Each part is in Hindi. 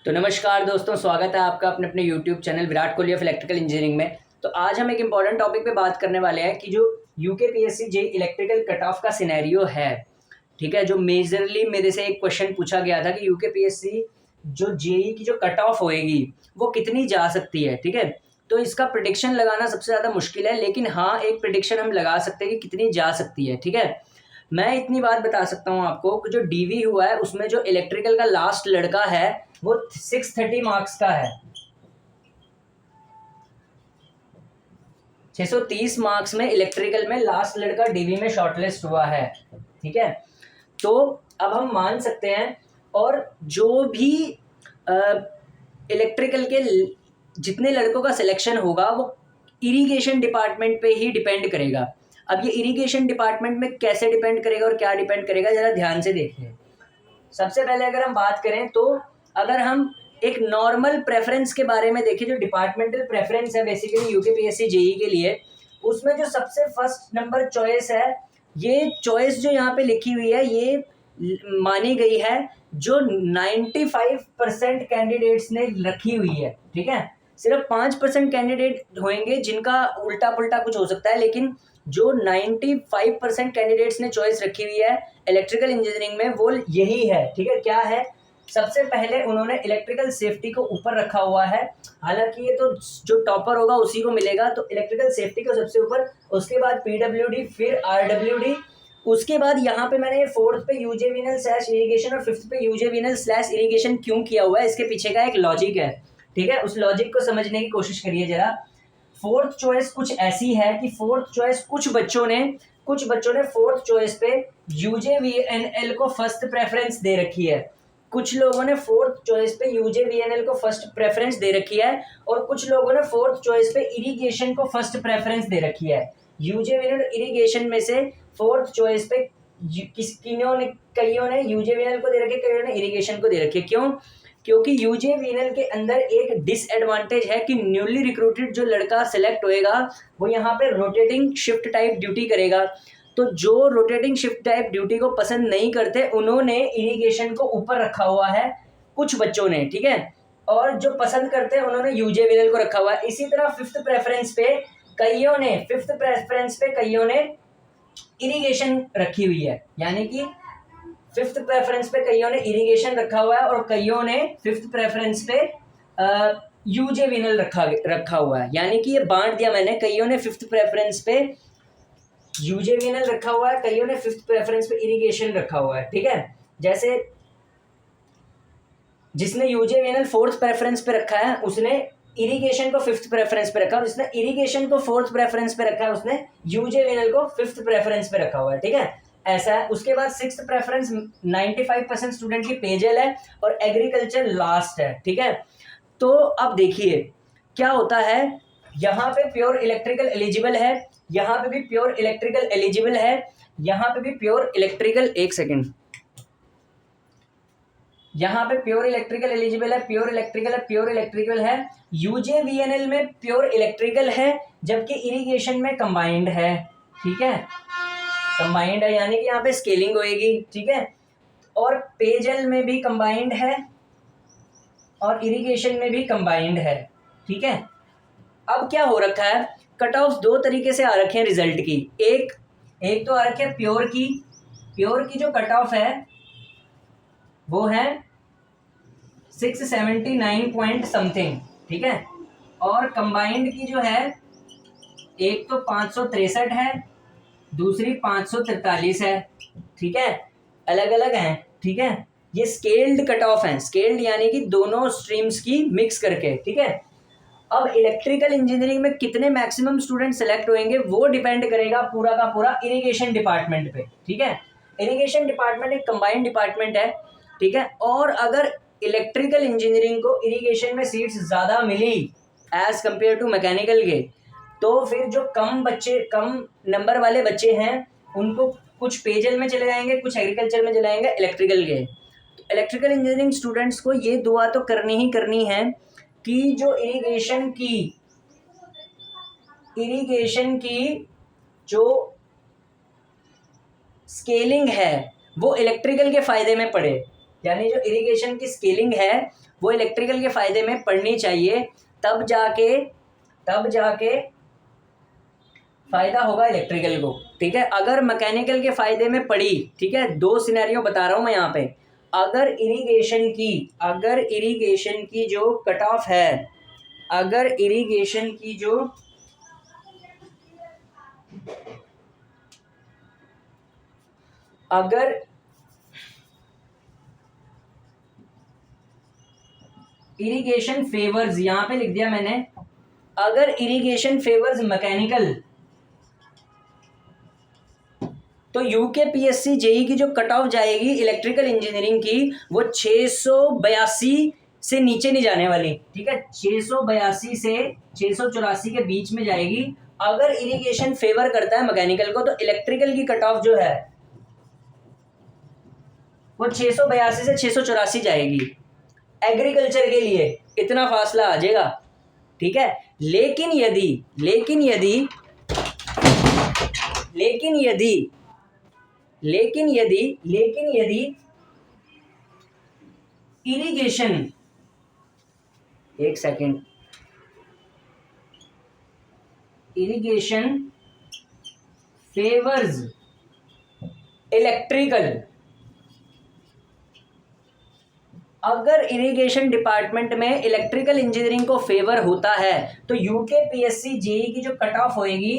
तो नमस्कार दोस्तों, स्वागत है आपका अपने अपने YouTube channel Virat Kohli of electrical engineering में। तो आज हम एक इम्पॉर्टेंट टॉपिक पे बात करने वाले हैं कि जो यूकेपीएससी जे इलेक्ट्रिकल कट ऑफ का सिनेरियो है, ठीक है। जो मेजरली मेरे से एक क्वेश्चन पूछा गया था कि यूकेपीएससी जो जेई की जो कट ऑफ होएगी वो कितनी जा सकती है, ठीक है। तो इसका प्रिडिक्शन लगाना सबसे ज़्यादा मुश्किल है, लेकिन हाँ एक प्रिडिक्शन हम लगा सकते हैं कि कितनी जा सकती है, ठीक है। मैं इतनी बात बता सकता हूँ आपको कि जो डीवी हुआ है उसमें जो इलेक्ट्रिकल का लास्ट लड़का है वो 630 मार्क्स का है। 630 मार्क्स में इलेक्ट्रिकल में लास्ट लड़का डीवी में शॉर्टलिस्ट हुआ है, ठीक है। तो अब हम मान सकते हैं, और जो भी इलेक्ट्रिकल के जितने लड़कों का सिलेक्शन होगा वो इरिगेशन डिपार्टमेंट पे ही डिपेंड करेगा। अब ये इरिगेशन डिपार्टमेंट में कैसे डिपेंड करेगा और क्या डिपेंड करेगा, ज़रा ध्यान से देखिए। सबसे पहले अगर हम बात करें तो अगर हम एक नॉर्मल प्रेफरेंस के बारे में देखें, जो डिपार्टमेंटल प्रेफरेंस है बेसिकली यूकेपीएससी जेई के लिए, उसमें जो सबसे फर्स्ट नंबर चॉइस है, ये चॉइस जो यहाँ पे लिखी हुई है ये मानी गई है जो 95% कैंडिडेट्स ने रखी हुई है, ठीक है। सिर्फ 5% कैंडिडेट होंगे जिनका उल्टा पुल्टा कुछ हो सकता है, लेकिन जो 95% कैंडिडेट्स ने चॉइस रखी हुई है इलेक्ट्रिकल इंजीनियरिंग में वो यही है, ठीक है। क्या है? सबसे पहले उन्होंने इलेक्ट्रिकल सेफ्टी को ऊपर रखा हुआ है। हालांकि ये तो जो टॉपर होगा उसी को मिलेगा, तो इलेक्ट्रिकल सेफ्टी को सबसे ऊपर, उसके बाद पीडब्ल्यूडी, फिर आरडब्ल्यूडी, उसके बाद यहाँ पे मैंने फोर्थ पे यूजेवीनल स्लैश इरिगेशन और फिफ्थ पे यूजेवीनल स्लैश इरिगेशन क्यों किया हुआ है, इसके पीछे का एक लॉजिक है, ठीक है। उस लॉजिक को समझने की कोशिश करिए जरा। फोर्थ चॉइस कुछ ऐसी है कि फोर्थ चॉइस कुछ बच्चों ने फोर्थ चॉइस पे यूजेवीएनएल को फर्स्ट प्रेफरेंस दे रखी है। कुछ लोगों ने फोर्थ चॉइस पे यूजेवीएनएल को फर्स्ट प्रेफरेंस दे रखी है, और कुछ लोगों ने फोर्थ चॉइस पे इरिगेशन को फर्स्ट प्रेफरेंस दे रखी है। यूजेवीएनएल इरिगेशन में से फोर्थ चॉइस पे कईयों ने यूजेवीएनएल को दे रखी है, कईयों ने इरिगेशन को दे रखी है। क्यों? क्योंकि यूजेवीएनएल के अंदर एक डिसएडवांटेज है कि न्यूली रिक्रूटेड जो लड़का सिलेक्ट होएगा वो यहाँ पे रोटेटिंग शिफ्ट टाइप ड्यूटी करेगा। तो जो रोटेटिंग शिफ्ट टाइप ड्यूटी को पसंद नहीं करते उन्होंने इरिगेशन को ऊपर रखा हुआ है, कुछ बच्चों ने, ठीक है। और जो पसंद करते हैं उन्होंने यूजेवीएनएल को रखा हुआ है। इसी तरह फिफ्थ प्रेफरेंस पे कईयों ने इरिगेशन रखी हुई है, यानी कि फिफ्थ प्रेफरेंस पे कईयों ने इरिगेशन रखा हुआ है और कईयों ने फिफ्थ प्रेफरेंस पे यूजेवीनल रखा हुआ है। यानी कि ये बांट दिया मैंने, कईयों ने फिफ्थ प्रेफरेंस पे यूजेवीनल रखा हुआ है, कईयों ने फिफ्थ प्रेफरेंस पे इरिगेशन रखा हुआ है, ठीक है। जैसे जिसने यूजेवीनल फोर्थ प्रेफरेंस पे रखा है उसने इरिगेशन को फिफ्थ प्रेफरेंस पे रखा, और जिसने इरिगेशन को फोर्थ प्रेफरेंस पे रखा है उसने यूजेवीनल को फिफ्थ प्रेफरेंस पे रखा हुआ है, ठीक है। ऐसा है। उसके बाद सिक्स्थ प्रेफरेंस 95% स्टूडेंट की पेजेल है और एग्रीकल्चर लास्ट है, ठीक है। तो अब देखिए क्या होता है, यहाँ पे प्योर इलेक्ट्रिकल एलिजिबल है, यहाँ पे भी प्योर इलेक्ट्रिकल एलिजिबल है, यहाँ पे भी प्योर इलेक्ट्रिकल, एक सेकेंड, यहाँ पे प्योर इलेक्ट्रिकल एलिजिबल है, प्योर इलेक्ट्रिकल है, प्योर इलेक्ट्रिकल है। यूजेवीएनएल में प्योर इलेक्ट्रिकल है, जबकि इरिगेशन में कंबाइंड है, ठीक है। कंबाइंड है यानी कि यहाँ पे स्केलिंग होएगी, ठीक है। और पेजल में भी कंबाइंड है और इरिगेशन में भी कंबाइंड है, ठीक है। अब क्या हो रखा है, कट ऑफ दो तरीके से आ रखे हैं रिजल्ट की। एक तो आ रखे हैं प्योर की जो कट ऑफ है वो है 679 पॉइंट समथिंग, ठीक है। और कंबाइंड की जो है एक तो 563 है, दूसरी 543 है, ठीक है। अलग अलग हैं, ठीक है। ये स्केल्ड कट ऑफ है, स्केल्ड यानी कि दोनों स्ट्रीम्स की मिक्स करके, ठीक है। अब इलेक्ट्रिकल इंजीनियरिंग में कितने मैक्सिमम स्टूडेंट सेलेक्ट होंगे वो डिपेंड करेगा पूरा का पूरा इरिगेशन डिपार्टमेंट पे, ठीक है। इरिगेशन डिपार्टमेंट एक कंबाइंड डिपार्टमेंट है, ठीक है। और अगर इलेक्ट्रिकल इंजीनियरिंग को इरिगेशन में सीट्स ज़्यादा मिली एज कंपेयर टू मैकेनिकल के, तो फिर जो कम नंबर वाले बच्चे हैं उनको कुछ पेजल में चले जाएंगे, कुछ एग्रीकल्चर में चले जाएंगे इलेक्ट्रिकल के। तो इलेक्ट्रिकल इंजीनियरिंग स्टूडेंट्स को ये दुआ तो करनी ही करनी है कि जो इरिगेशन की जो स्केलिंग है वो इलेक्ट्रिकल के फायदे में पड़े, यानी जो इरिगेशन की स्केलिंग है वो इलेक्ट्रिकल के फ़ायदे में पड़नी चाहिए, तब जाके फ़ायदा होगा इलेक्ट्रिकल को, ठीक है। अगर मैकेनिकल के फ़ायदे में पड़ी, ठीक है, 2 सिनेरियो बता रहा हूँ मैं यहाँ पे। अगर इरिगेशन की जो कट ऑफ है, अगर इरिगेशन की जो अगर इरिगेशन फेवर्स, यहां पे लिख दिया मैंने, अगर इरिगेशन फेवर्स मैकेनिकल, तो यूकेपीएससी जेई की जो कट ऑफ जाएगी इलेक्ट्रिकल इंजीनियरिंग की, वो 682 से नीचे नहीं जाने वाली, ठीक है। 682 से 684 के बीच में जाएगी। अगर इरिगेशन फेवर करता है मैकेनिकल को, तो इलेक्ट्रिकल की कट ऑफ जो है वो 682 से 684 जाएगी। एग्रीकल्चर के लिए इतना फासला आ जाएगा, ठीक है। लेकिन यदि इरिगेशन, एक सेकेंड, इरिगेशन फेवर्स इलेक्ट्रिकल, अगर इरिगेशन डिपार्टमेंट में इलेक्ट्रिकल इंजीनियरिंग को फेवर होता है, तो यूकेपीएससी जेई की जो कट ऑफ होएगी,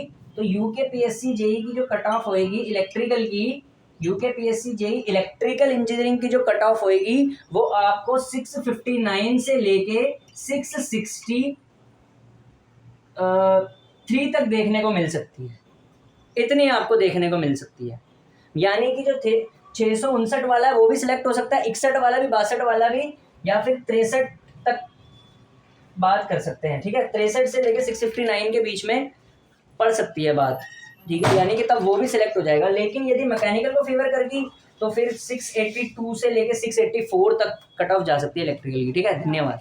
इलेक्ट्रिकल की, यूकेपीएससी जेई इलेक्ट्रिकल इंजीनियरिंग की जो कट ऑफ होएगी वो आपको 659 से लेके 663 तक देखने को मिल सकती है। इतनी आपको देखने को मिल सकती है। यानी कि जो थे 659 वाला है वो भी सिलेक्ट हो सकता है, 61 वाला भी, 62 वाला भी, या फिर 63 तक बात कर सकते हैं, ठीक है। 63 से लेके 659 के बीच में पड़ सकती है बात, ठीक है। यानी कि तब वो भी सिलेक्ट हो जाएगा। लेकिन यदि मैकेनिकल को फेवर करगी तो फिर 682 से लेके 684 तक कट ऑफ जा सकती है इलेक्ट्रिकल की, ठीक है। धन्यवाद।